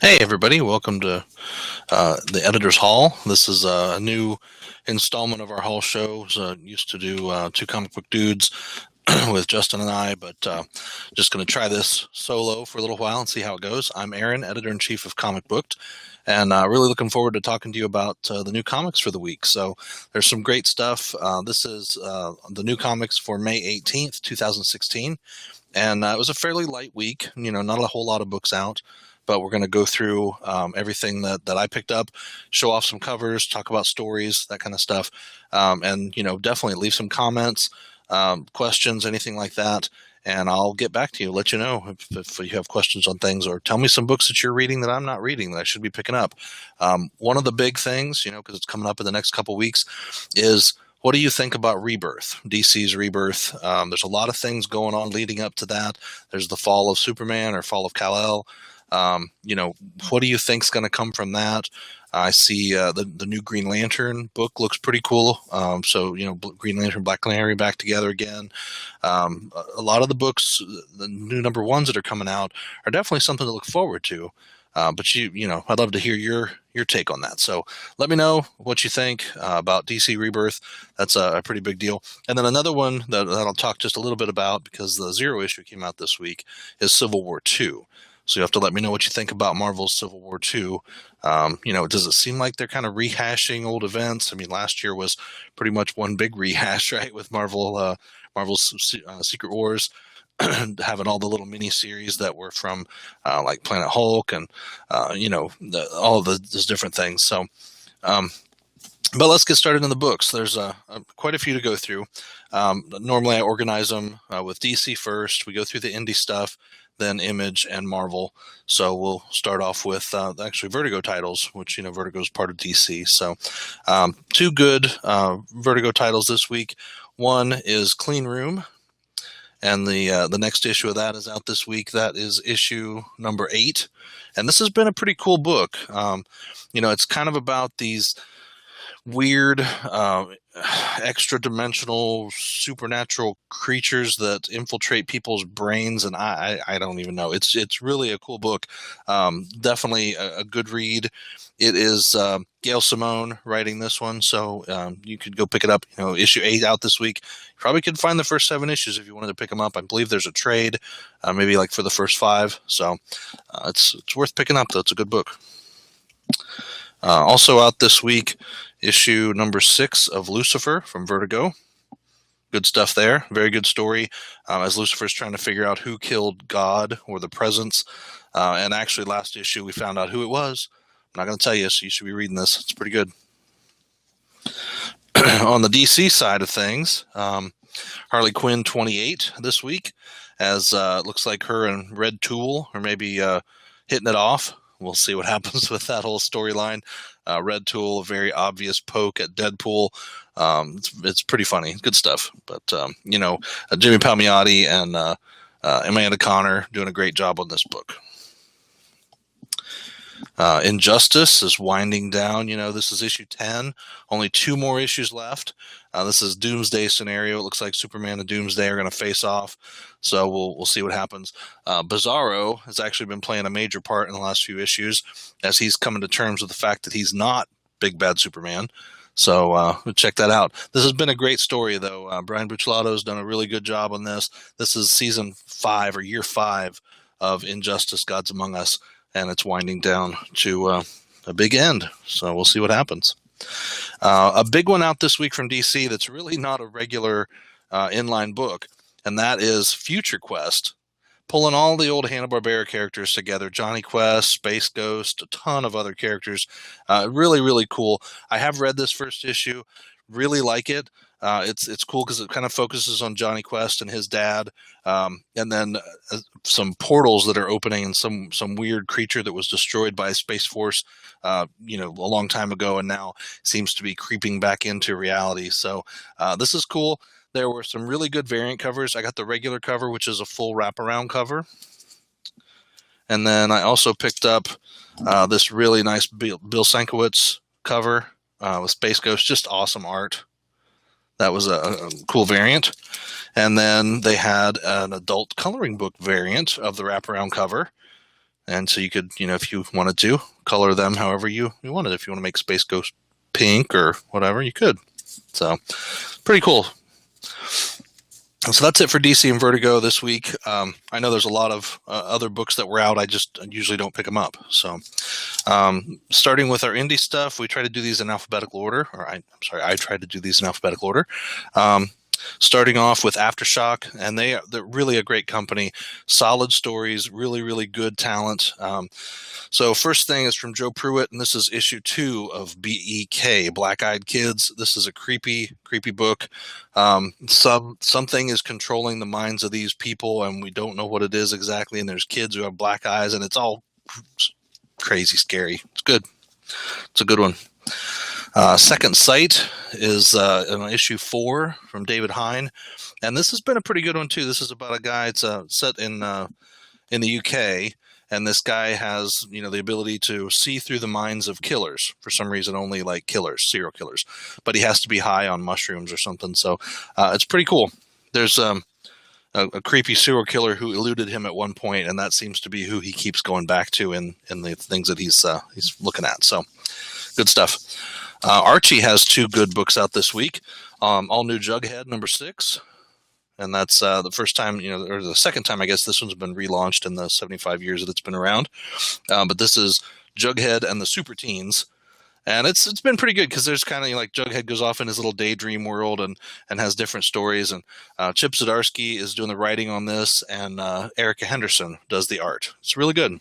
Hey, everybody, welcome to the Editor's Hall. This is a new installment of our Hall shows. Used to do two comic book dudes with Justin and I, but just going to try this solo for a little while and see how it goes. I'm Aaron, Editor-in-Chief of Comic Booked, and really looking forward to talking to you about the new comics for the week. So there's some great stuff. This is the new comics for May 18th, 2016. And it was a fairly light week, not a whole lot of books out, but we're going to go through everything that I picked up, show off some covers, talk about stories, that kind of stuff. And definitely leave some comments, questions, anything like that. And I'll get back to you, let you know if you have questions on things, or tell me some books that you're reading that I'm not reading that I should be picking up. One of the big things, because it's coming up in the next couple weeks, is what do you think about Rebirth, DC's Rebirth? There's a lot of things going on leading up to that. There's the fall of Superman or fall of Kal-El. What do you think's going to come from that? I see the new Green Lantern book looks pretty cool. Green Lantern, Black Canary back together again. A lot of the books, the new number ones that are coming out, are definitely something to look forward to. But I'd love to hear your take on that. So let me know what you think about DC Rebirth. That's a pretty big deal. And then another one that I'll talk just a little bit about, because the Zero issue came out this week, is Civil War II. So you have to let me know what you think about Marvel's Civil War II. Does it seem like they're kind of rehashing old events? I mean, last year was pretty much one big rehash, right, with Marvel's Secret Wars. Having all the little mini series that were from like Planet Hulk and all of those different things. So, but let's get started in the books. There's quite a few to go through. Normally, I organize them with DC first. We go through the indie stuff, then Image and Marvel. So we'll start off with actually Vertigo titles, which Vertigo is part of DC. So two good Vertigo titles this week. One is Clean Room. And the next issue of that is out this week. That is issue number 8. And this has been a pretty cool book. It's kind of about these weird, extra-dimensional, supernatural creatures that infiltrate people's brains, and I don't even know. It's really a cool book. Definitely a good read. It is Gail Simone writing this one, so you could go pick it up. Issue 8 out this week. You probably could find the first 7 issues if you wanted to pick them up. I believe there's a trade, maybe like for the first 5. So it's worth picking up, though. It's a good book. Also out this week, issue number 6 of Lucifer from Vertigo. Good stuff there. Very good story as Lucifer's trying to figure out who killed God or the presence. And actually, last issue, we found out who it was. I'm not going to tell you, so you should be reading this. It's pretty good. On the DC side of things, Harley Quinn 28 this week, as looks like her and Red Tool are maybe hitting it off. We'll see what happens with that whole storyline. Red Tool, a very obvious poke at Deadpool. It's pretty funny. Good stuff. But, Jimmy Palmiotti and Amanda Conner doing a great job on this book. Injustice is winding down. This is issue 10. Only 2 more issues left. This is Doomsday scenario. It looks like Superman and Doomsday are going to face off. So we'll see what happens. Bizarro has actually been playing a major part in the last few issues, as he's coming to terms with the fact that he's not Big Bad Superman. So check that out. This has been a great story, though. Brian Buccellato done a really good job on this. This is season 5 or year 5 of Injustice: Gods Among Us. And it's winding down to a big end. So we'll see what happens. A big one out this week from DC that's really not a regular inline book, and that is Future Quest, pulling all the old Hanna-Barbera characters together. Johnny Quest, Space Ghost, a ton of other characters. Really, really cool. I have read this first issue. Really like it. It's cool because it kind of focuses on Johnny Quest and his dad, and then some portals that are opening, and some weird creature that was destroyed by Space Force, a long time ago, and now seems to be creeping back into reality. So this is cool. There were some really good variant covers. I got the regular cover, which is a full wraparound cover, and then I also picked up this really nice Bill Sienkiewicz cover with Space Ghost. Just awesome art. That was a cool variant. And then they had an adult coloring book variant of the wraparound cover. And so you could, if you wanted to, color them however you wanted. If you want to make Space Ghost pink or whatever, you could. So pretty cool. So that's it for DC and Vertigo this week. I know there's a lot of other books that were out. I usually don't pick them up. So starting with our indie stuff, we try to do these in alphabetical order. I tried to do these in alphabetical order. Starting off with Aftershock, and they're really a great company. Solid stories, really, really good talent. So first thing is from Joe Pruitt, and this is issue 2 of BEK, Black Eyed Kids. This is a creepy book. Something is controlling the minds of these people, and we don't know what it is exactly. And there's kids who have black eyes, and it's all crazy scary. It's good. It's a good one. Second Sight is in issue 4 from David Hine, and this has been a pretty good one too. This is about a guy. It's set in the UK, and this guy has the ability to see through the minds of killers. For some reason, only like killers, serial killers, but he has to be high on mushrooms or something. So it's pretty cool. There's a creepy serial killer who eluded him at one point, and that seems to be who he keeps going back to in the things that he's looking at. So good stuff. Archie has 2 good books out this week. All New Jughead number 6, and that's the first time, or the second time, I guess. This one's been relaunched in the 75 years that it's been around. But this is Jughead and the Super Teens, and it's been pretty good because there's kind of like Jughead goes off in his little daydream world and has different stories. And Chip Zdarsky is doing the writing on this, and Erica Henderson does the art. It's really good.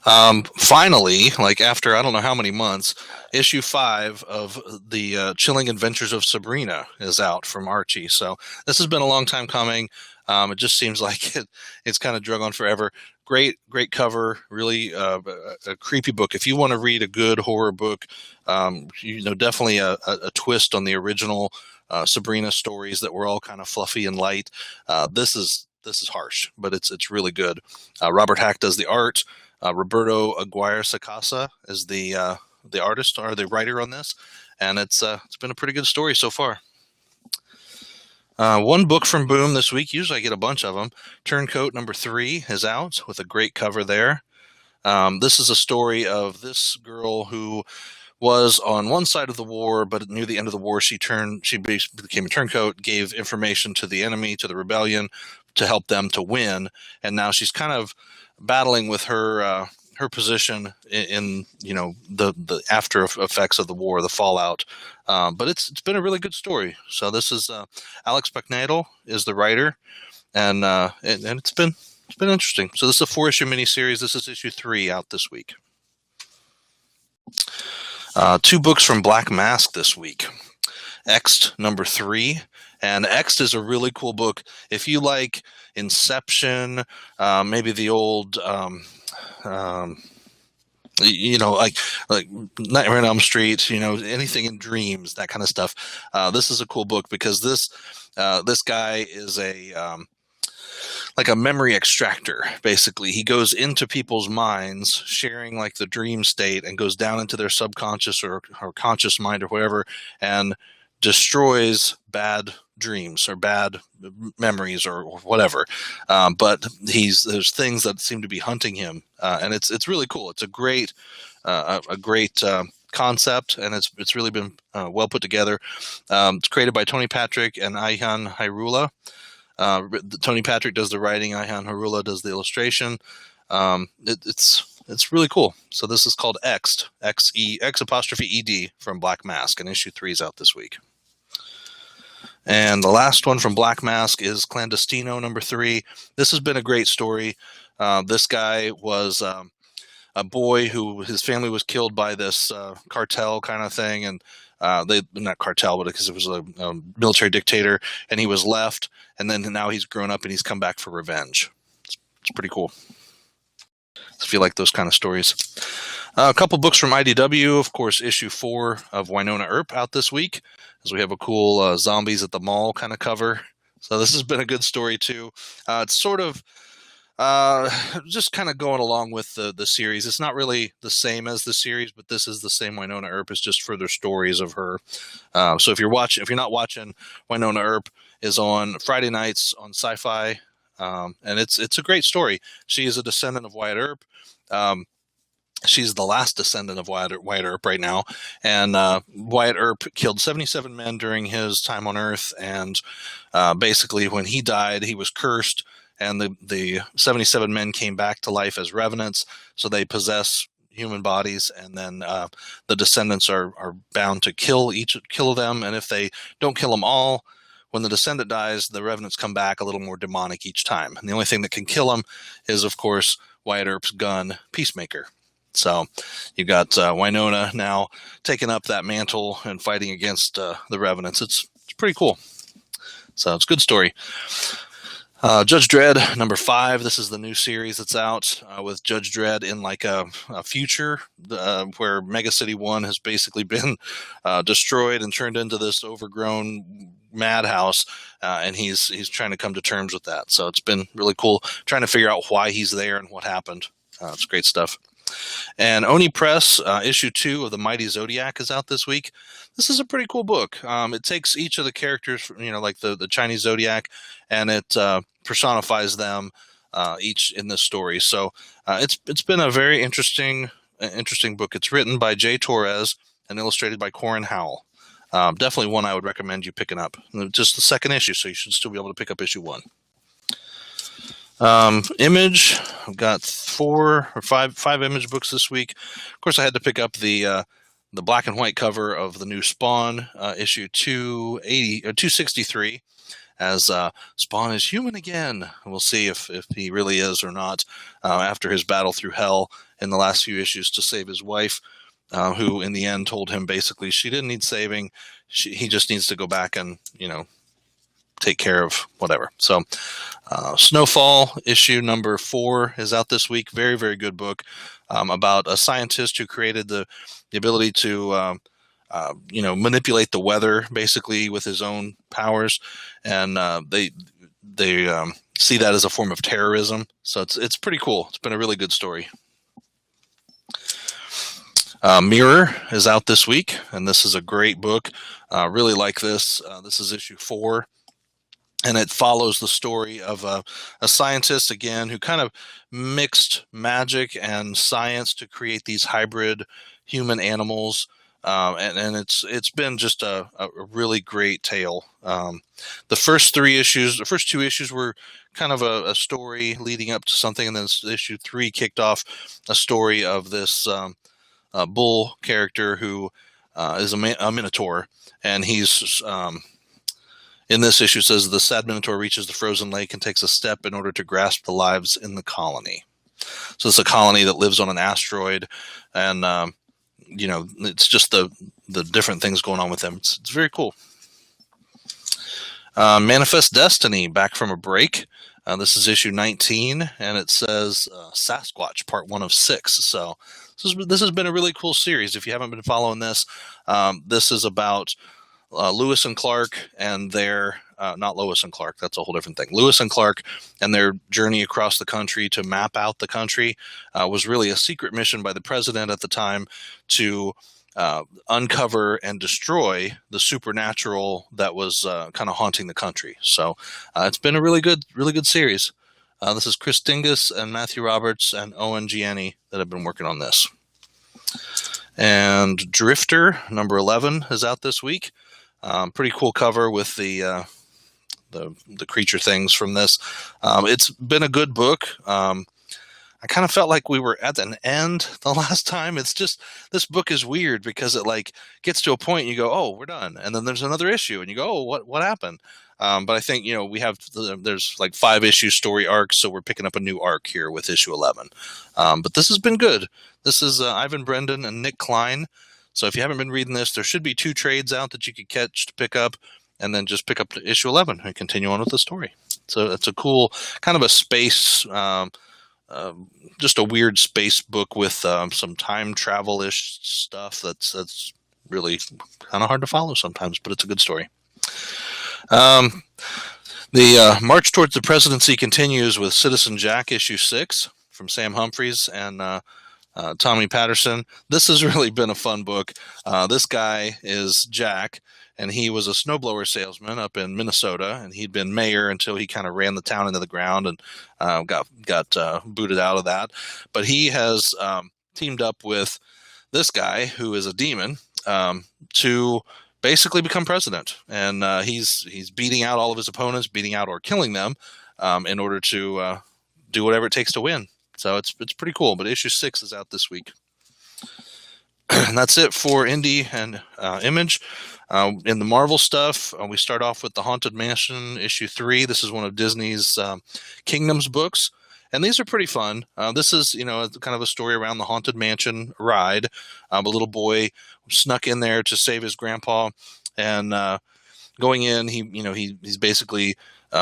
Finally, like after I don't know how many months, issue 5 of the Chilling Adventures of Sabrina is out from Archie. So this has been a long time coming. It just seems like it's kind of drug on forever. Great cover, really a creepy book. If you want to read a good horror book, definitely a twist on the original Sabrina stories that were all kind of fluffy and light. This is harsh, but it's really good. Robert Hack does the art. Roberto Aguirre-Sacasa is the artist or the writer on this, and it's been a pretty good story so far. One book from Boom this week. Usually I get a bunch of them. Turncoat number 3 is out with a great cover there. This is a story of this girl who was on one side of the war, but near the end of the war, she became a turncoat, gave information to the enemy, to the rebellion, to help them to win. And now she's kind of battling with her position in the after effects of the war, the fallout. But it's been a really good story. So this is Alex Bucknadel is the writer, and it's been interesting. So this is a 4-issue miniseries. This is issue 3 out this week. 2 books from Black Mask this week. X'd number 3. And X'd is a really cool book. If you like Inception, maybe the old, like Nightmare on Elm Street, anything in dreams, that kind of stuff. This is a cool book because this guy is like a memory extractor. Basically, he goes into people's minds, sharing like the dream state, and goes down into their subconscious or conscious mind or whatever, and destroys bad dreams or bad memories or whatever. But there's things that seem to be hunting him, and it's really cool. It's a great concept, and it's really been well put together. It's created by Tony Patrick and Ayhan Hairullah. Tony Patrick does the writing. Ayhan Hairullah does the illustration. It's really cool. So this is called X'd, X''ED from Black Mask, and issue 3 is out this week. And the last one from Black Mask is Clandestino number 3. This has been a great story. This guy was a boy who his family was killed by this cartel kind of thing, and not cartel, but because it was a military dictator, and he was left, and then now he's grown up and he's come back for revenge. It's pretty cool. If you like those kind of stories. A couple books from IDW, of course, issue 4 of Wynonna Earp out this week, as we have a cool zombies at the mall kind of cover. So this has been a good story too. It's sort of just kind of going along with the series. It's not really the same as the series, but this is the same Wynonna Earp. It's just further stories of her. So if you're not watching, Wynonna Earp is on Friday nights on Sci-Fi. and it's a great story. She is a descendant of Wyatt Earp. She's the last descendant of Wyatt Earp right now, and Wyatt Earp killed 77 men during his time on Earth, and basically when he died, he was cursed, and the 77 men came back to life as revenants, so they possess human bodies, and then the descendants are bound to kill of them, and if they don't kill them all, when the descendant dies, the revenants come back a little more demonic each time, and the only thing that can kill them is, of course, Wyatt Earp's gun, Peacemaker. So you got Winona now taking up that mantle and fighting against the Revenants. It's pretty cool. So it's a good story. Judge Dredd number 5. This is the new series that's out with Judge Dredd in like a future where Mega City 1 has basically been destroyed and turned into this overgrown madhouse, and he's trying to come to terms with that. So it's been really cool trying to figure out why he's there and what happened. It's great stuff. And Oni Press, issue 2 of The Mighty Zodiac is out this week. This is a pretty cool book. It takes each of the characters, like the Chinese Zodiac, and it personifies them each in this story. So it's been a very interesting book. It's written by Jay Torres and illustrated by Corin Howell. Definitely one I would recommend you picking up. Just the second issue, so you should still be able to pick up issue 1. Image, I've got 4 or 5 Image books this week. Of course, I had to pick up the black and white cover of the new Spawn, issue 263, as Spawn is human again. We'll see if he really is or not after his battle through hell in the last few issues to save his wife, who in the end told him basically she didn't need saving. He just needs to go back and, take care of whatever. So Snowfall issue number 4 is out this week. Very, very good book about a scientist who created the ability to manipulate the weather basically with his own powers, and they see that as a form of terrorism. So it's pretty cool. It's been a really good story. Mirror is out this week, and this is a great book. Really like this. This is issue 4. And it follows the story of a scientist, again, who kind of mixed magic and science to create these hybrid human animals. And it's been just a really great tale. The first 2 issues were kind of a story leading up to something. And then issue 3 kicked off a story of this bull character who is a minotaur. And he's... in this issue, it says the sad minotaur reaches the frozen lake and takes a step in order to grasp the lives in the colony. So it's a colony that lives on an asteroid, and it's just the different things going on with them. It's very cool. Manifest Destiny, back from a break. This is issue 19, and it says Sasquatch, part 1 of 6. So this has been a really cool series. If you haven't been following this, this is about Lewis and Clark and their, not Lois and Clark, that's a whole different thing. Lewis and Clark and their journey across the country to map out the country was really a secret mission by the president at the time to uncover and destroy the supernatural that was kind of haunting the country. So it's been a really good series. This is Chris Dingus and Matthew Roberts and Owen Gianni that have been working on this. And Drifter, number 11, is out this week. Pretty cool cover with the creature things from this. It's been a good book. I kind of felt like we were at an end the last time. It's just, this book is weird because it like gets to a point and you go, oh, we're done. And then there's another issue and you go, oh, what happened? But I think, we have, there's like 5 issue story arcs. So we're picking up a new arc here with issue 11. But this has been good. This is Ivan Brendan and Nick Klein. So if you haven't been reading this, there should be 2 trades out that you could catch to pick up, and then just pick up issue 11 and continue on with the story. So it's a cool kind of a space, just a weird space book with some time travel-ish stuff that's really kind of hard to follow sometimes, but it's a good story. The March Towards the Presidency continues with Citizen Jack issue 6 from Sam Humphries and Tommy Patterson. This has really been a fun book. This guy is Jack, and he was a snowblower salesman up in Minnesota, and he'd been mayor until he kind of ran the town into the ground and got booted out of that. But he has teamed up with this guy who is a demon to basically become president, and he's beating out all of his opponents, beating out or killing them in order to do whatever it takes to win. So it's pretty cool. But issue 6 is out this week. And that's it for Indie and Image. In the Marvel stuff, we start off with The Haunted Mansion, issue 3. This is one of Disney's Kingdoms books, and these are pretty fun. This is, kind of a story around the Haunted Mansion ride. A little boy snuck in there to save his grandpa, and going in, he's basically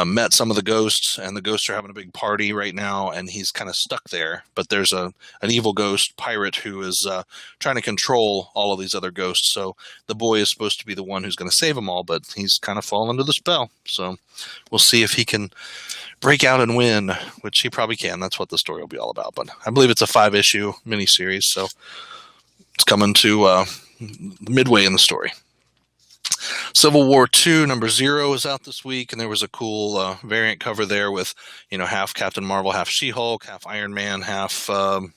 met some of the ghosts, and the ghosts are having a big party right now, and he's kind of stuck there. But there's an evil ghost pirate who is trying to control all of these other ghosts. So the boy is supposed to be the one who's going to save them all, but he's kind of fallen under the spell. So we'll see if he can break out and win, which he probably can. That's what the story will be all about. But I believe it's a 5-issue miniseries, so it's coming to midway in the story. Civil War II #0 is out this week, and there was a cool variant cover there with, half Captain Marvel, half She-Hulk, half Iron Man, half Iron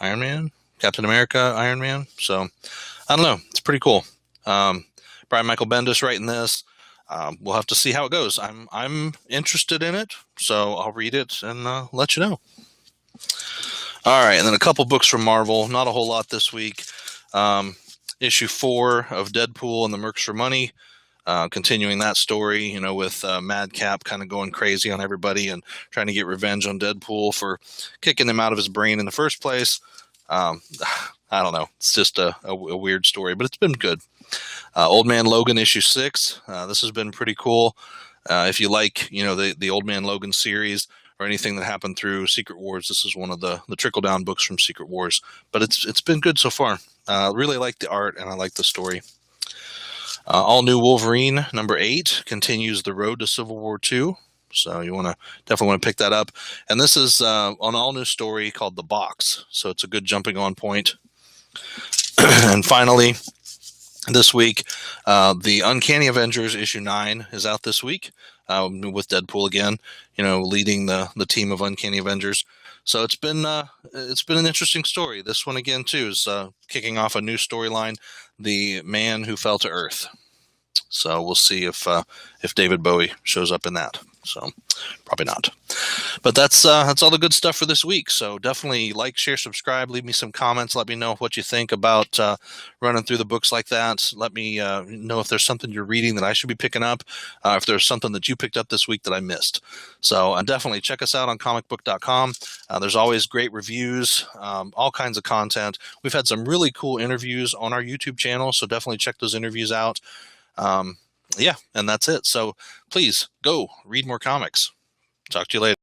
Man, Captain America, Iron Man. So I don't know, it's pretty cool. Brian Michael Bendis writing this. We'll have to see how it goes. I'm interested in it, so I'll read it and let you know. All right, and then a couple books from Marvel. Not a whole lot this week. Issue 4 of Deadpool and the Mercs for Money, continuing that story, with Madcap kind of going crazy on everybody and trying to get revenge on Deadpool for kicking him out of his brain in the first place. I don't know. It's just a weird story, but it's been good. Old Man Logan issue 6. This has been pretty cool. If you like, the Old Man Logan series or anything that happened through Secret Wars, this is one of the trickle-down books from Secret Wars. But it's been good so far. Really like the art, and I like the story. All New Wolverine #8 continues the road to Civil War II. So you definitely want to pick that up. And this is an all-new story called The Box. So it's a good jumping-on point. And finally, this week, the Uncanny Avengers issue 9 is out this week, with Deadpool again, leading the team of Uncanny Avengers. So it's been an interesting story. This one again too is kicking off a new storyline, The Man Who Fell to Earth. So we'll see if David Bowie shows up in that. So probably not. But that's all the good stuff for this week. So definitely like, share, subscribe, leave me some comments. Let me know what you think about running through the books like that. Let me know if there's something you're reading that I should be picking up, if there's something that you picked up this week that I missed. So definitely check us out on comicbook.com. There's always great reviews, all kinds of content. We've had some really cool interviews on our YouTube channel, so definitely check those interviews out. Yeah, and that's it. So please go read more comics. Talk to you later.